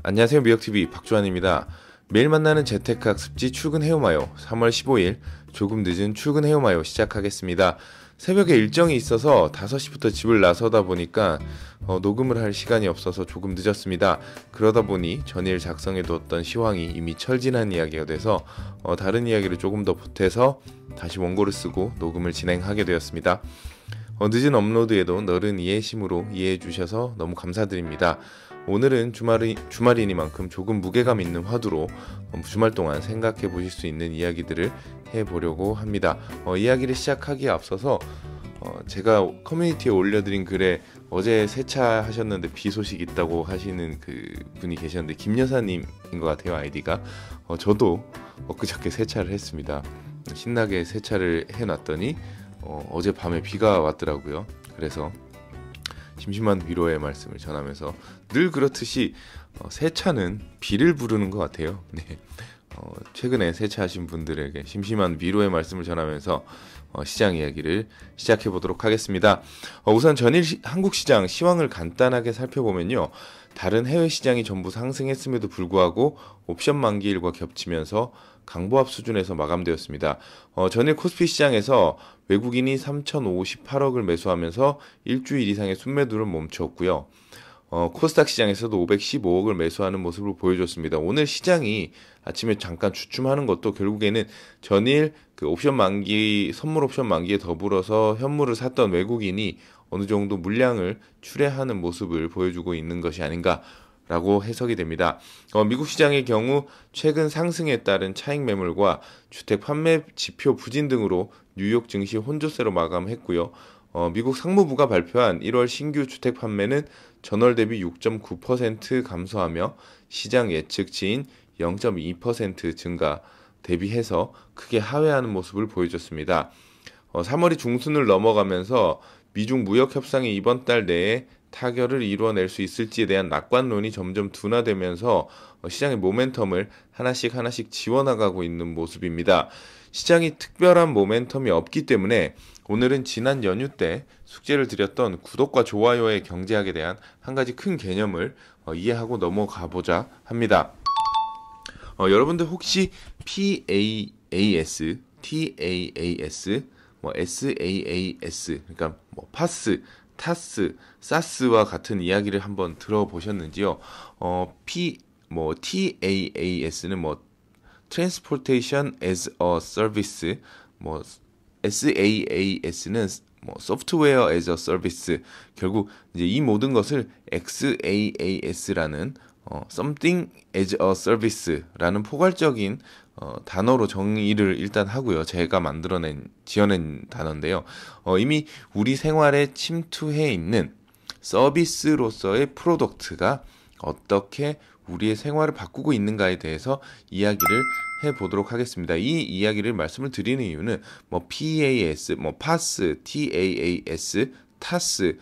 안녕하세요. 미역TV 박주환입니다. 매일 만나는 재테크학습지 출근해오마요. 3월 15일 조금 늦은 출근해오마요 시작하겠습니다. 새벽에 일정이 있어서 5시부터 집을 나서다 보니까 녹음을 할 시간이 없어서 조금 늦었습니다. 그러다 보니 전일 작성해두었던 시황이 이미 철진한 이야기가 돼서 다른 이야기를 조금 더 보태서 다시 원고를 쓰고 녹음을 진행하게 되었습니다. 늦은 업로드에도 너른 이해심으로 이해해 주셔서 너무 감사드립니다. 오늘은 주말이니만큼 조금 무게감 있는 화두로 주말 동안 생각해 보실 수 있는 이야기들을 해보려고 합니다. 이야기를 시작하기에 앞서서 제가 커뮤니티에 올려드린 글에 어제 세차하셨는데 비 소식 있다고 하시는 그 분이 계셨는데 김여사님인 것 같아요. 아이디가. 저도 엊그저께 세차를 했습니다. 신나게 세차를 해놨더니 어젯밤에 비가 왔더라고요. 그래서 심심한 위로의 말씀을 전하면서 늘 그렇듯이 세차는 비를 부르는 것 같아요. 네. 최근에 세차하신 분들에게 심심한 위로의 말씀을 전하면서 시장 이야기를 시작해 보도록 하겠습니다. 우선 전일 한국 시장 시황을 간단하게 살펴보면요. 다른 해외 시장이 전부 상승했음에도 불구하고 옵션 만기일과 겹치면서 강보합 수준에서 마감되었습니다. 전일 코스피 시장에서 외국인이 3,058억을 매수하면서 일주일 이상의 순매도를 멈추었고요. 코스닥 시장에서도 515억을 매수하는 모습을 보여줬습니다. 오늘 시장이 아침에 잠깐 주춤하는 것도 결국에는 전일 그 옵션 만기, 선물 옵션 만기에 더불어서 현물을 샀던 외국인이 어느 정도 물량을 출회하는 모습을 보여주고 있는 것이 아닌가라고 해석이 됩니다. 미국 시장의 경우 최근 상승에 따른 차익 매물과 주택 판매 지표 부진 등으로 뉴욕 증시 혼조세로 마감했고요. 미국 상무부가 발표한 1월 신규 주택 판매는 전월 대비 6.9% 감소하며 시장 예측치인 0.2% 증가 대비해서 크게 하회하는 모습을 보여줬습니다. 3월이 중순을 넘어가면서 미중 무역 협상이 이번 달 내에 타결을 이루어낼 수 있을지에 대한 낙관론이 점점 둔화되면서 시장의 모멘텀을 하나씩 지워나가고 있는 모습입니다. 시장이 특별한 모멘텀이 없기 때문에 오늘은 지난 연휴 때 숙제를 드렸던 구독과 좋아요의 경제학에 대한 한 가지 큰 개념을 이해하고 넘어가 보자 합니다. 여러분들 혹시 PAAS, TAAS, SAAS, 그러니까 파스, 타스, 사스와 같은 이야기를 한번 들어보셨는지요? TAAS는 Transportation as a Service, SAAS는 Software as a Service. 결국 이제 이 모든 것을 XAAS라는 Something as a Service라는 포괄적인 단어로 정의를 일단 하고요. 제가 지어낸 단어인데요. 이미 우리 생활에 침투해 있는 서비스로서의 프로덕트가 어떻게 우리의 생활을 바꾸고 있는가에 대해서 이야기를 해보도록 하겠습니다. 이 이야기를 말씀을 드리는 이유는 PAS, PAS, TAAS, TAS,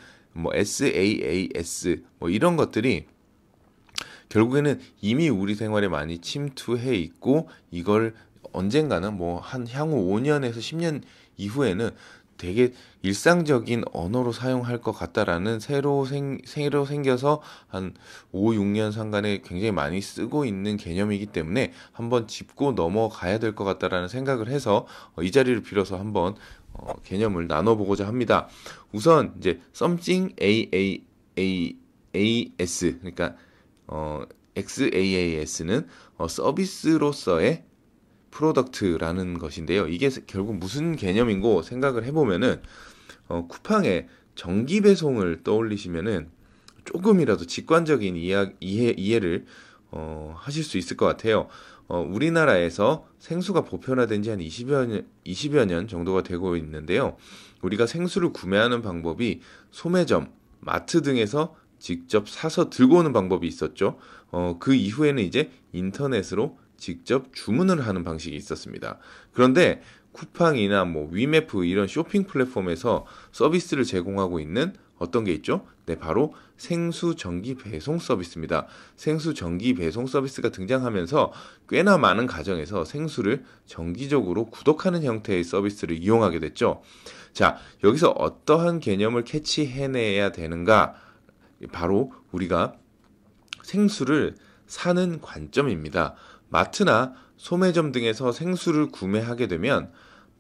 SAAS 이런 것들이 결국에는 이미 우리 생활에 많이 침투해 있고 이걸 언젠가는 한 향후 5년에서 10년 이후에는 되게 일상적인 언어로 사용할 것 같다라는 새로 생겨서 한 5, 6년 상간에 굉장히 많이 쓰고 있는 개념이기 때문에 한번 짚고 넘어가야 될 것 같다라는 생각을 해서 이 자리를 빌어서 한번 개념을 나눠보고자 합니다. 우선 이제 something AS 그러니까 XAAS는 서비스로서의 프로덕트라는 것인데요. 이게 결국 무슨 개념인고 생각을 해보면은 쿠팡의 정기 배송을 떠올리시면은 조금이라도 직관적인 이해를 하실 수 있을 것 같아요. 우리나라에서 생수가 보편화된 지 한 20여 년 정도가 되고 있는데요. 우리가 생수를 구매하는 방법이 소매점, 마트 등에서 직접 사서 들고 오는 방법이 있었죠. 그 이후에는 이제 인터넷으로 직접 주문을 하는 방식이 있었습니다. 그런데 쿠팡이나 위메프 이런 쇼핑 플랫폼에서 서비스를 제공하고 있는 어떤 게 있죠? 네, 바로 생수 정기 배송 서비스입니다. 생수 정기 배송 서비스가 등장하면서 꽤나 많은 가정에서 생수를 정기적으로 구독하는 형태의 서비스를 이용하게 됐죠. 자, 여기서 어떠한 개념을 캐치해내야 되는가? 바로 우리가 생수를 사는 관점입니다. 마트나 소매점 등에서 생수를 구매하게 되면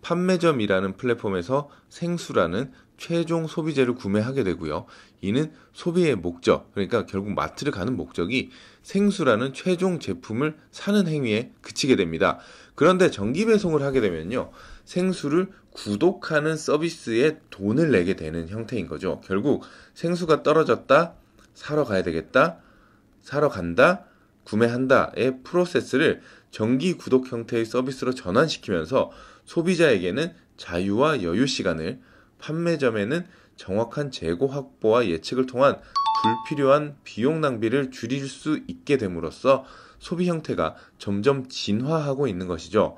판매점이라는 플랫폼에서 생수라는 최종 소비재를 구매하게 되고요. 이는 소비의 목적, 그러니까 결국 마트를 가는 목적이 생수라는 최종 제품을 사는 행위에 그치게 됩니다. 그런데 정기 배송을 하게 되면요. 생수를 구독하는 서비스에 돈을 내게 되는 형태인 거죠. 결국 생수가 떨어졌다, 사러 가야 되겠다, 사러 간다, 구매한다의 프로세스를 정기 구독 형태의 서비스로 전환시키면서 소비자에게는 자유와 여유 시간을, 판매점에는 정확한 재고 확보와 예측을 통한 불필요한 비용 낭비를 줄일 수 있게 됨으로써 소비 형태가 점점 진화하고 있는 것이죠.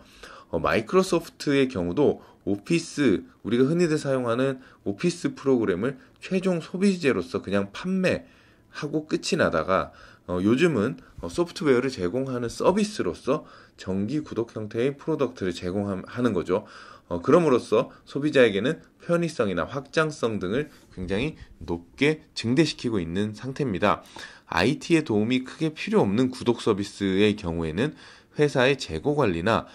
마이크로소프트의 경우도 오피스, 우리가 흔히들 사용하는 오피스 프로그램을 최종 소비재로서 그냥 판매하고 끝이 나다가 요즘은 소프트웨어를 제공하는 서비스로서 정기 구독 형태의 프로덕트를 제공하는 거죠. 그럼으로써 소비자에게는 편의성이나 확장성 등을 굉장히 높게 증대시키고 있는 상태입니다. IT의 도움이 크게 필요 없는 구독 서비스의 경우에는 회사의 재고 관리나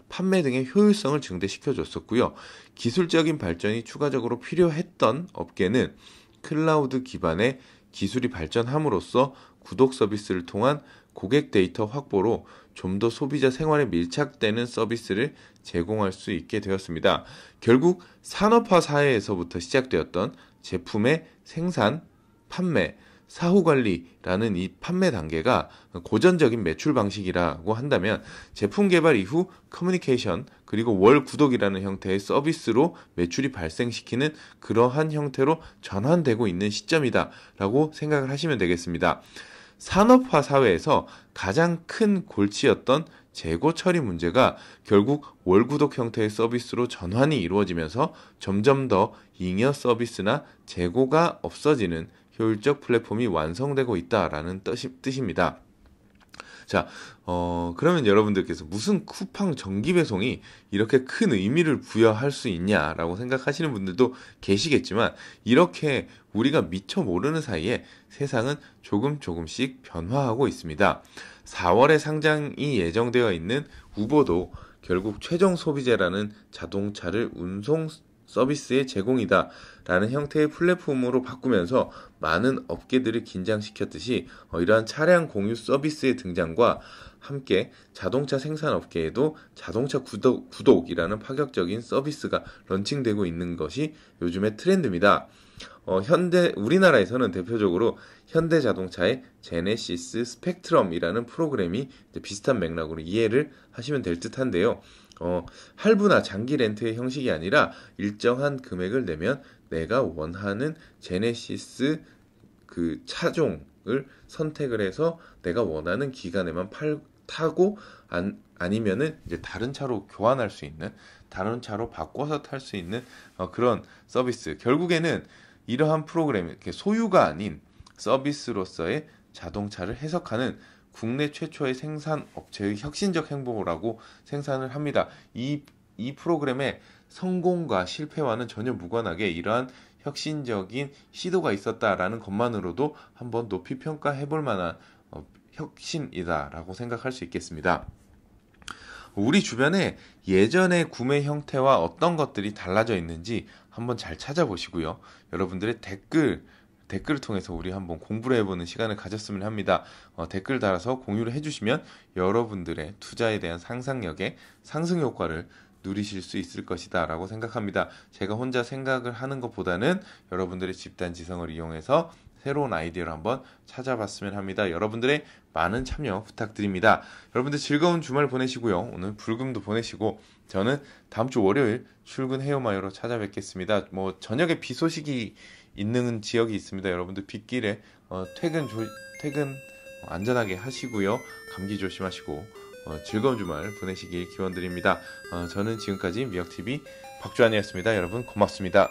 판매 등의 효율성을 증대시켜 줬었고요. 기술적인 발전이 추가적으로 필요했던 업계는 클라우드 기반의 기술이 발전함으로써 구독 서비스를 통한 고객 데이터 확보로 좀 더 소비자 생활에 밀착되는 서비스를 제공할 수 있게 되었습니다. 결국 산업화 사회에서부터 시작되었던 제품의 생산, 판매, 사후관리라는 이 판매 단계가 고전적인 매출 방식이라고 한다면 제품 개발 이후 커뮤니케이션 그리고 월 구독이라는 형태의 서비스로 매출이 발생시키는 그러한 형태로 전환되고 있는 시점이다 라고 생각을 하시면 되겠습니다. 산업화 사회에서 가장 큰 골치였던 재고 처리 문제가 결국 월 구독 형태의 서비스로 전환이 이루어지면서 점점 더 잉여 서비스나 재고가 없어지는 효율적 플랫폼이 완성되고 있다라는 뜻입니다. 자, 그러면 여러분들께서 무슨 쿠팡 정기 배송이 이렇게 큰 의미를 부여할 수 있냐라고 생각하시는 분들도 계시겠지만 이렇게 우리가 미처 모르는 사이에 세상은 조금씩 변화하고 있습니다. 4월에 상장이 예정되어 있는 우버도 결국 최종 소비재라는 자동차를 운송 서비스의 제공이다 라는 형태의 플랫폼으로 바꾸면서 많은 업계들을 긴장시켰듯이 이러한 차량 공유 서비스의 등장과 함께 자동차 생산 업계에도 자동차 구독이라는 파격적인 서비스가 런칭되고 있는 것이 요즘의 트렌드입니다. 우리나라에서는 대표적으로 현대자동차의 제네시스 스펙트럼이라는 프로그램이 비슷한 맥락으로 이해를 하시면 될 듯한데요. 할부나 장기 렌트의 형식이 아니라 일정한 금액을 내면 내가 원하는 제네시스 그 차종을 선택을 해서 내가 원하는 기간에만 타고 아니면은 이제 다른 차로 교환할 수 있는, 다른 차로 바꿔서 탈 수 있는 그런 서비스. 결국에는 이러한 프로그램, 이렇게 소유가 아닌 서비스로서의 자동차를 해석하는 국내 최초의 생산 업체의 혁신적 행보라고 생산을 합니다. 이 프로그램의 성공과 실패와는 전혀 무관하게 이러한 혁신적인 시도가 있었다라는 것만으로도 한번 높이 평가해 볼 만한 혁신이다라고 생각할 수 있겠습니다. 우리 주변에 예전의 구매 형태와 어떤 것들이 달라져 있는지 한번 잘 찾아보시고요. 여러분들의 댓글을 통해서 우리 한번 공부를 해보는 시간을 가졌으면 합니다. 댓글 달아서 공유를 해주시면 여러분들의 투자에 대한 상상력의 상승 효과를 누리실 수 있을 것이다 라고 생각합니다. 제가 혼자 생각을 하는 것보다는 여러분들의 집단 지성을 이용해서 새로운 아이디어를 한번 찾아봤으면 합니다. 여러분들의 많은 참여 부탁드립니다. 여러분들 즐거운 주말 보내시고요. 오늘 불금도 보내시고 저는 다음 주 월요일 출근 헤어마요로 찾아뵙겠습니다. 저녁에 비 소식이 있는 지역이 있습니다. 여러분들 빗길에 퇴근 안전하게 하시고요. 감기 조심하시고 즐거운 주말 보내시길 기원드립니다. 저는 지금까지 미역TV 박주환이었습니다. 여러분 고맙습니다.